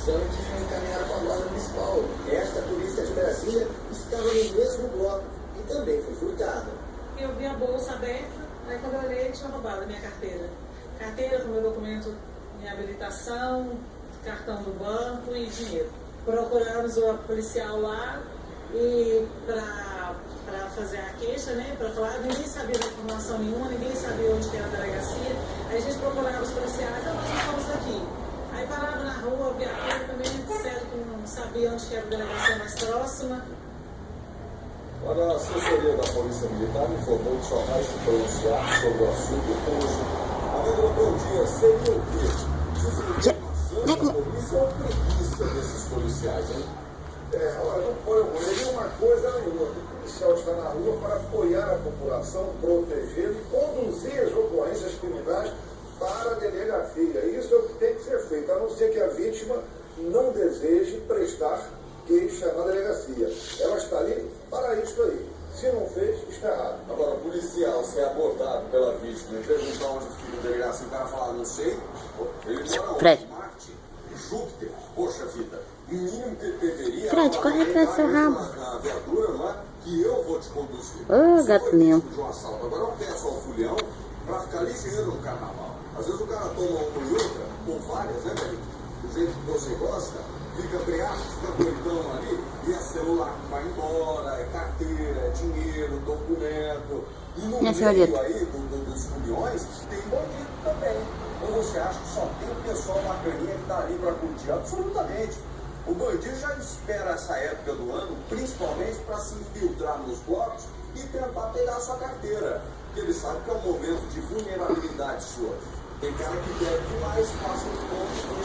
Santos foi encaminhada para a guarda municipal. Esta turista de Brasília estava no mesmo bloco e também foi furtada. Eu vi a bolsa aberta, aí quando eu olhei, tinha roubado a minha carteira. Carteira com meu documento de habilitação, cartão do banco e dinheiro. Procuramos o policial lá e para fazer a queixa, né, para falar, ninguém sabia da informação nenhuma, ninguém sabia onde que era a delegacia. Aí a gente procurava os policiais, nós estamos aqui. Aí parava na rua, viatura também, disseram que não sabia onde que era a delegacia mais próxima. Olha, a assessoria da Polícia Militar me informou que só vai se pronunciar sobre o assunto hoje. Amigo, bom dia, seria o quê? Desinformação da polícia ou preguiça desses policiais, hein? Olha, não põe uma coisa nem outra. O policial está na rua para apoiar a população, proteger e conduzir as ocorrências criminais para a delegacia. Isso é o que tem que ser feito, a não ser que a vítima não deseje prestar queixa na delegacia. Ela está ali para isso aí. Se não fez, está errado. Agora, o policial ser abordado pela vítima e perguntar onde fica a delegacia, o cara falar, não sei, ele mora onde? Marte, Júpiter, poxa vida. O mínimo que ele deveria... Fred, corre atrás do seu rabo. Na viatura, não é? Que eu vou te conduzir. Ô, gato meu. De um assalto. Agora eu peço ao fulhão para ficar ligeiro no carnaval. Às vezes o cara toma uma e outra, ou várias, né, velho? Do jeito que você gosta, fica breado, fica doidão ali, e é celular que vai embora, é carteira, é dinheiro, documento. E no meio aí dos fulhões, tem bandido também. Ou você acha que só tem o pessoal bacaninha que tá ali para curtir? Absolutamente. O bandido já espera essa época do ano, principalmente para se infiltrar nos blocos e tentar pegar a sua carteira. Porque ele sabe que é um momento de vulnerabilidade sua. Tem cara que deve demais, passa um ponto